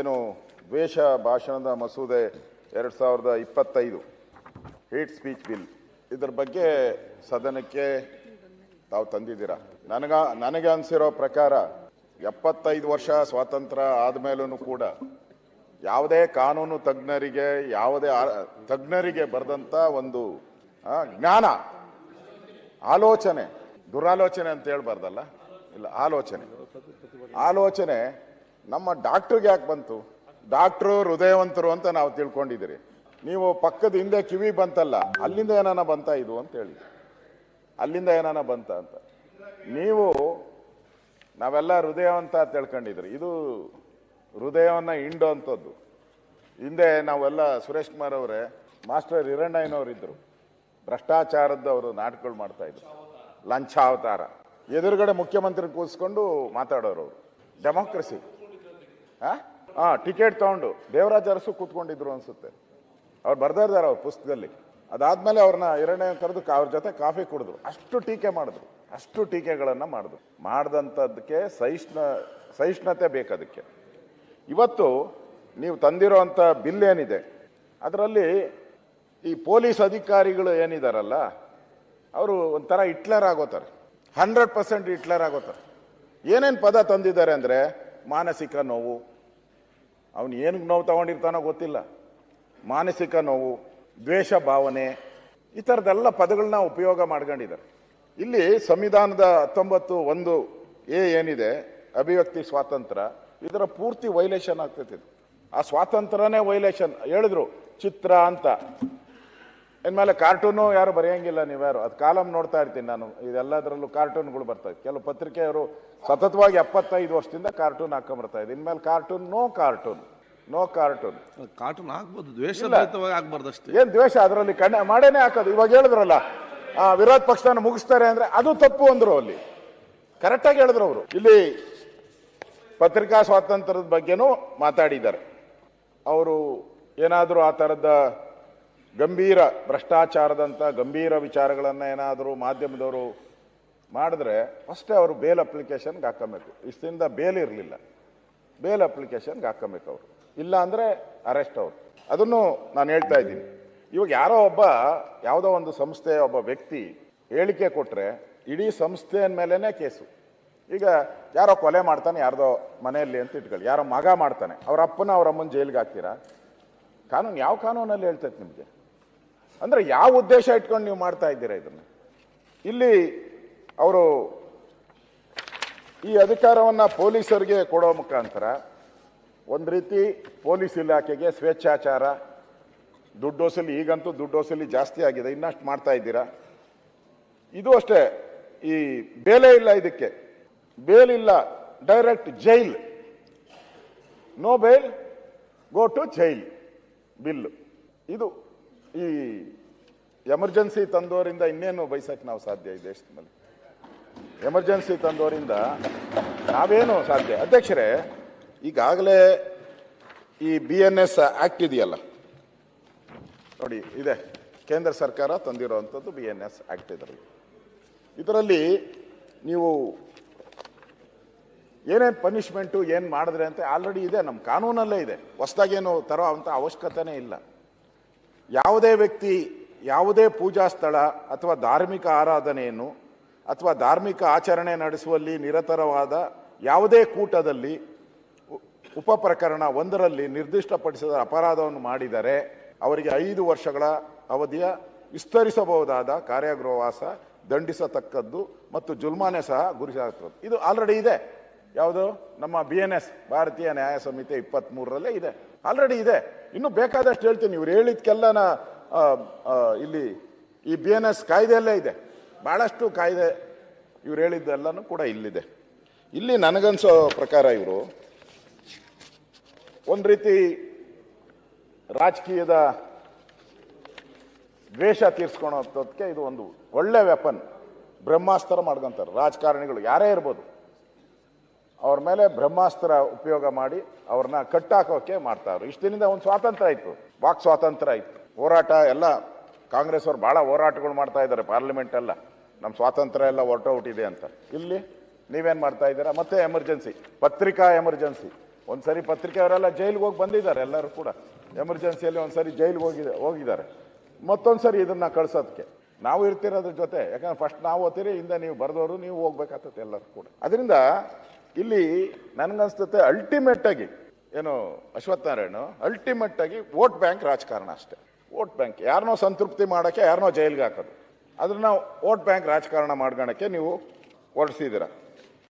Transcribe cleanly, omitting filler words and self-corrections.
ಏನು ದ್ವೇಷ ಭಾಷಣದ ಮಸೂದೆ 2025 ಹೇಟ್ ಸ್ಪೀಚ್ ಬಿಲ್ ಇದರ ಬಗ್ಗೆ ಸದನಕ್ಕೆ ತಾವು ತಂದಿದ್ದೀರಾ. ನನಗೆ ಅನಿಸಿರೋ ಪ್ರಕಾರ 75 ವರ್ಷ ಸ್ವಾತಂತ್ರ್ಯ ಆದಮೇಲೂ ಕೂಡ ಯಾವುದೇ ಕಾನೂನು ತಜ್ಞರಿಗೆ ಬರೆದಂಥ ಒಂದು ಜ್ಞಾನ, ಆಲೋಚನೆ, ದುರಾಲೋಚನೆ ಅಂತ ಹೇಳ್ಬಾರ್ದಲ್ಲ, ಇಲ್ಲ ಆಲೋಚನೆ ನಮ್ಮ ಡಾಕ್ಟ್ರಿಗೆ ಯಾಕೆ ಬಂತು? ಡಾಕ್ಟ್ರು ಹೃದಯವಂತರು ಅಂತ ನಾವು ತಿಳ್ಕೊಂಡಿದ್ದೀರಿ. ನೀವು ಪಕ್ಕದ ಹಿಂದೆ ಕಿವಿ ಬಂತಲ್ಲ, ಅಲ್ಲಿಂದ ಏನಾನ ಬಂತ ಇದು ಅಂತ ಹೇಳಿ, ಅಲ್ಲಿಂದ ಏನಾನ ಬಂತ ಅಂತ ನೀವು ನಾವೆಲ್ಲ ಹೃದಯವಂತ ತಿಳ್ಕೊಂಡಿದ್ರಿ. ಇದು ಹೃದಯವನ್ನ ಹಿಂಡೋ ಅಂಥದ್ದು. ಹಿಂದೆ ನಾವೆಲ್ಲ ಸುರೇಶ್ ಕುಮಾರ್ ಅವರೇ, ಮಾಸ್ಟರ್ ಹಿರಣ್ಣಯ್ಯನವರು ಇದ್ರು, ಭ್ರಷ್ಟಾಚಾರದ ಅವರು ನಾಟಕಗಳು ಮಾಡ್ತಾ ಇದ್ರು, ಲಂಚಾವತಾರ. ಎದುರುಗಡೆ ಮುಖ್ಯಮಂತ್ರಿ ಕೂರಿಸ್ಕೊಂಡು ಮಾತಾಡೋರು ಅವರು. ಡೆಮೋಕ್ರಸಿ. ಟಿಕೆಟ್ ತಗೊಂಡು ದೇವರಾಜ ಅರಸು ಕೂತ್ಕೊಂಡಿದ್ರು ಅನ್ಸುತ್ತೆ, ಅವ್ರು ಬರ್ದಿದ್ದಾರೆ ಅವ್ರ ಪುಸ್ತಕದಲ್ಲಿ. ಅದಾದ್ಮೇಲೆ ಅವ್ರನ್ನ ಹಿರಣ್ಣಯ್ಯ ಕರೆದು ಅವ್ರ ಜೊತೆ ಕಾಫಿ ಕುಡಿದ್ರು. ಅಷ್ಟು ಟೀಕೆ ಮಾಡಿದ್ರು, ಅಷ್ಟು ಟೀಕೆಗಳನ್ನ ಮಾಡಿದ್ರು. ಮಾಡಿದಂಥದ್ದಕ್ಕೆ ಸಹಿಷ್ಣುತೆ ಬೇಕದಕ್ಕೆ. ಇವತ್ತು ನೀವು ತಂದಿರೋಂಥ ಬಿಲ್ ಏನಿದೆ ಅದರಲ್ಲಿ ಈ ಪೊಲೀಸ್ ಅಧಿಕಾರಿಗಳು ಏನಿದಾರಲ್ಲ ಅವರು ಒಂಥರ ಹಿಟ್ಲರ್ ಆಗೋತಾರೆ, 100% ಹಿಟ್ಲರ್ ಆಗೋತಾರೆ. ಏನೇನು ಪದ ತಂದಿದ್ದಾರೆ ಅಂದರೆ ಮಾನಸಿಕ ನೋವು, ಅವನು ಏನಕ್ಕೆ ನೋವು ತಗೊಂಡಿರ್ತಾನೋ ಗೊತ್ತಿಲ್ಲ, ಮಾನಸಿಕ ನೋವು, ದ್ವೇಷ ಭಾವನೆ, ಈ ಥರದ್ದೆಲ್ಲ ಪದಗಳನ್ನ ಉಪಯೋಗ ಮಾಡ್ಕೊಂಡಿದ್ದಾರೆ. ಇಲ್ಲಿ ಸಂವಿಧಾನದ 19(1)(a) ಏನಿದೆ ಅಭಿವ್ಯಕ್ತಿ ಸ್ವಾತಂತ್ರ್ಯ, ಇದರ ಪೂರ್ತಿ ವೈಲೇಷನ್ ಆಗ್ತೈತಿ. ಆ ಸ್ವಾತಂತ್ರ್ಯನೇ ವೈಲೇಷನ್. ಹೇಳಿದ್ರು ಚಿತ್ರ ಅಂತ, ಇನ್ಮೇಲೆ ಕಾರ್ಟೂನು ಯಾರು ಬರೆಯಂಗಿಲ್ಲ, ನೀವ್ಯಾರು ಅದು ಕಾಲಮ್ ನೋಡ್ತಾ ಇರ್ತೀನಿ ನಾನು, ಇದೆಲ್ಲದರಲ್ಲೂ ಕಾರ್ಟೂನ್ಗಳು ಬರ್ತಾ ಇದೆ. ಕೆಲವು ಪತ್ರಿಕೆಯವರು ಸತತವಾಗಿ 75 ವರ್ಷದಿಂದ ಕಾರ್ಟೂನ್ ಹಾಕೊಂಡ್ಬರ್ತಾ ಇದೆ. ಇನ್ಮೇಲೆ ಕಾರ್ಟೂನ್ ನೋ ಕಾರ್ಟೂನ್ ಹಾಕ್ಬೋದು, ದ್ವೇಷ ಆಗ್ಬಾರ್ದು ಅಷ್ಟೇ. ಏನ್ ದ್ವೇಷ ಅದರಲ್ಲಿ ಮಾಡೇನೆ ಹಾಕೋದು. ಇವಾಗ ಹೇಳಿದ್ರಲ್ಲ ವಿರೋಧ ಪಕ್ಷನ ಮುಗಿಸ್ತಾರೆ ಅಂದ್ರೆ ಅದು ತಪ್ಪು ಅಂದ್ರು, ಅಲ್ಲಿ ಕರೆಕ್ಟಾಗಿ ಹೇಳಿದ್ರು ಅವರು. ಇಲ್ಲಿ ಪತ್ರಿಕಾ ಸ್ವಾತಂತ್ರ್ಯದ ಬಗ್ಗೆನೂ ಮಾತಾಡಿದ್ದಾರೆ ಅವರು. ಏನಾದರೂ ಆ ಥರದ ಗಂಭೀರ ಭ್ರಷ್ಟಾಚಾರದಂಥ ಗಂಭೀರ ವಿಚಾರಗಳನ್ನ ಏನಾದರೂ ಮಾಧ್ಯಮದವರು ಮಾಡಿದ್ರೆ ಅಷ್ಟೇ ಅವರು ಬೇಲ್ ಅಪ್ಲಿಕೇಶನ್ಗೆ ಹಾಕಬೇಕು. ಇಷ್ಟಿಂದ ಬೇಲ್ ಇರಲಿಲ್ಲ, ಬೇಲ್ ಅಪ್ಲಿಕೇಶನ್ಗೆ ಹಾಕಬೇಕು ಅವರು, ಇಲ್ಲ ಅಂದರೆ ಅರೆಸ್ಟ್ ಅವರು. ಅದನ್ನು ನಾನು ಹೇಳ್ತಾ ಇದ್ದೀನಿ. ಇವಾಗ ಯಾವುದೋ ಒಂದು ಸಂಸ್ಥೆ ಒಬ್ಬ ವ್ಯಕ್ತಿ ಹೇಳಿಕೆ ಕೊಟ್ಟರೆ ಇಡೀ ಸಂಸ್ಥೆಯ ಮೇಲೇ ಕೇಸು. ಈಗ ಯಾರೋ ಕೊಲೆ ಮಾಡ್ತಾನೆ ಯಾರ್ದೋ ಮನೆಯಲ್ಲಿ ಅಂತ ಇಟ್ಕೊಳ್ಳಿ, ಯಾರೋ ಮಗ ಮಾಡ್ತಾನೆ, ಅವ್ರ ಅಪ್ಪನ ಅವ್ರ ಅಮ್ಮನ ಜೈಲಿಗೆ ಹಾಕ್ತೀರಾ? ಕಾನೂನು ಯಾವ ಕಾನೂನಲ್ಲಿ ಹೇಳ್ತೈತೆ ನಿಮಗೆ? ಅಂದರೆ ಯಾವ ಉದ್ದೇಶ ಇಟ್ಕೊಂಡು ನೀವು ಮಾಡ್ತಾ ಇದ್ದೀರಾ ಇದನ್ನು? ಇಲ್ಲಿ ಅವರು ಈ ಅಧಿಕಾರವನ್ನು ಪೊಲೀಸರಿಗೆ ಕೊಡೋ ಮುಖಾಂತರ ಒಂದು ರೀತಿ ಪೊಲೀಸ್ ಇಲಾಖೆಗೆ ಸ್ವೇಚ್ಛಾಚಾರ, ದುಡ್ಡು ವಸೂಲಿ, ಈಗಂತೂ ದುಡ್ಡು ವಸೂಲಿ ಜಾಸ್ತಿ ಆಗಿದೆ, ಇನ್ನಷ್ಟು ಮಾಡ್ತಾ ಇದ್ದೀರಾ. ಇದು ಅಷ್ಟೇ, ಈ ಬೇಲೆ ಇಲ್ಲ, ಇದಕ್ಕೆ ಬೇಲ್ ಇಲ್ಲ, direct jail, no bail go to jail bill. ಇದು ಈ ಎಮರ್ಜೆನ್ಸಿ ತಂದೋರಿಂದ ಇನ್ನೇನು ಬಯಸಕ್ಕೆ ನಾವು ಸಾಧ್ಯ? ಈ ದೇಶದಲ್ಲಿ ಎಮರ್ಜೆನ್ಸಿ ತಂದೋರಿಂದ ನಾವೇನು ಸಾಧ್ಯ? ಅಧ್ಯಕ್ಷರೇ, ಈಗಾಗಲೇ ಈ BNS ಆಕ್ಟ್ ಇದೆಯಲ್ಲ ನೋಡಿ, ಇದೆ, ಕೇಂದ್ರ ಸರ್ಕಾರ ತಂದಿರುವಂಥದ್ದು BNS ಆಕ್ಟ್. ಇದರಲ್ಲಿ ನೀವು ಏನೇನು ಪನಿಷ್ಮೆಂಟು ಏನು ಮಾಡಿದ್ರೆ ಅಂತ ಆಲ್ರೆಡಿ ಇದೆ, ನಮ್ಮ ಕಾನೂನಲ್ಲೇ ಇದೆ, ಹೊಸದಾಗೇನು ತರೋ ಅಂಥ ಅವಶ್ಯಕತೆನೇ ಇಲ್ಲ. ಯಾವುದೇ ವ್ಯಕ್ತಿ ಯಾವುದೇ ಪೂಜಾ ಸ್ಥಳ ಅಥವಾ ಧಾರ್ಮಿಕ ಆರಾಧನೆಯನ್ನು ಅಥವಾ ಧಾರ್ಮಿಕ ಆಚರಣೆ ನಡೆಸುವಲ್ಲಿ ನಿರತರವಾದ ಯಾವುದೇ ಕೂಟದಲ್ಲಿ ಉಪಪ್ರಕರಣ 1ರಲ್ಲಿ ನಿರ್ದಿಷ್ಟಪಡಿಸಿದ ಅಪರಾಧವನ್ನು ಮಾಡಿದರೆ ಅವರಿಗೆ 5 ವರ್ಷಗಳ ಅವಧಿಯ ವಿಸ್ತರಿಸಬಹುದಾದ ಕಾರಾಗೃಹವಾಸ ದಂಡಿಸತಕ್ಕದ್ದು ಮತ್ತು ಜುಲ್ಮಾನೆ ಸಹ ಗುರಿಯಾಗುತ್ತದೆ. ಇದು ಆಲ್ರೆಡಿ ಇದೆ. ಯಾವುದು? ನಮ್ಮ BNS ಭಾರತೀಯ ನ್ಯಾಯ ಸಂಹಿತೆ 23ರಲ್ಲೇ ಇದೆ, ಆಲ್ರೆಡಿ ಇದೆ. ಇನ್ನು ಬೇಕಾದಷ್ಟು ಹೇಳ್ತೀನಿ. ಇವ್ರು ಹೇಳಿದ್ಕೆಲ್ಲ ಇಲ್ಲಿ ಈ BNS ಕಾಯ್ದೆಯಲ್ಲೇ ಇದೆ, ಬಹಳಷ್ಟು ಕಾಯ್ದೆ ಇವ್ರು ಹೇಳಿದ್ದೆಲ್ಲನೂ ಕೂಡ ಇಲ್ಲಿದೆ. ಇಲ್ಲಿ ನನಗನ್ಸೋ ಪ್ರಕಾರ ಇವರು ಒಂದು ರೀತಿ ರಾಜಕೀಯದ ದ್ವೇಷ ತೀರ್ಸ್ಕೊಳೋದಕ್ಕೆ ಇದು ಒಂದು ಒಳ್ಳೆ ವೆಪನ್, ಬ್ರಹ್ಮಾಸ್ತ್ರ ಮಾಡ್ಕೊಂತಾರೆ ರಾಜಕಾರಣಿಗಳು, ಯಾರೇ ಇರ್ಬೋದು, ಅವ್ರ ಮೇಲೆ ಬ್ರಹ್ಮಾಸ್ತ್ರ ಉಪಯೋಗ ಮಾಡಿ ಅವ್ರನ್ನ ಕಟ್ಟಾಕೋಕೆ ಮಾಡ್ತಾವ್ರು. ಇಷ್ಟು ದಿನದಿಂದ ಒಂದು ಸ್ವಾತಂತ್ರ್ಯ ಇತ್ತು, ವಾಕ್ ಸ್ವಾತಂತ್ರ್ಯ ಇತ್ತು, ಹೋರಾಟ ಎಲ್ಲ ಕಾಂಗ್ರೆಸ್ ಅವ್ರು ಭಾಳ ಹೋರಾಟಗಳು ಮಾಡ್ತಾ ಇದ್ದಾರೆ ಪಾರ್ಲಿಮೆಂಟ್ ಎಲ್ಲ, ನಮ್ಮ ಸ್ವಾತಂತ್ರ್ಯ ಎಲ್ಲ ಹೊರಟೋಗ್ಬಿಟ್ಟಿದೆ ಅಂತ. ಇಲ್ಲಿ ನೀವೇನು ಮಾಡ್ತಾ ಇದ್ದೀರಾ? ಮತ್ತೆ ಎಮರ್ಜೆನ್ಸಿ, ಪತ್ರಿಕಾ ಎಮರ್ಜೆನ್ಸಿ, ಒಂದ್ಸರಿ ಪತ್ರಿಕೆಯವರೆಲ್ಲ ಜೈಲಿಗೆ ಹೋಗಿ ಬಂದಿದ್ದಾರೆ, ಎಲ್ಲರೂ ಕೂಡ ಎಮರ್ಜೆನ್ಸಿಯಲ್ಲಿ ಒಂದ್ಸರಿ ಜೈಲಿಗೆ ಹೋಗಿದ್ದಾರೆ. ಮತ್ತೊಂದ್ಸರಿ ಇದನ್ನ ಕಳ್ಸೋದಕ್ಕೆ ನಾವು ಇರ್ತಿರೋದ್ರ ಜೊತೆ, ಯಾಕಂದ್ರೆ ಫಸ್ಟ್ ನಾವು ಓದ್ತೀರಿ, ಹಿಂದೆ ನೀವು ಬರೆದವರು ನೀವು ಹೋಗ್ಬೇಕಾಗ್ತದೆ ಎಲ್ಲರೂ ಕೂಡ. ಅದರಿಂದ ಇಲ್ಲಿ ನನ್ಗನ್ಸ್ತತೆ ಅಲ್ಟಿಮೇಟ್ ಆಗಿ ಏನು ಅಶ್ವಥ್ ನಾರಾಯಣ ಅಲ್ಟಿಮೇಟ್ ಆಗಿ ವೋಟ್ ಬ್ಯಾಂಕ್ ರಾಜಕಾರಣ ಅಷ್ಟೇ. ವೋಟ್ ಬ್ಯಾಂಕ್ ಯಾರನ್ನೋ ಸಂತೃಪ್ತಿ ಮಾಡೋಕ್ಕೆ ಯಾರನ್ನೋ ಜೈಲಿಗೆ ಹಾಕೋದು, ಅದನ್ನ ವೋಟ್ ಬ್ಯಾಂಕ್ ರಾಜಕಾರಣ ಮಾಡ್ಕೊಳಕ್ಕೆ ನೀವು ಹೊರಡಿಸಿದ್ದೀರ.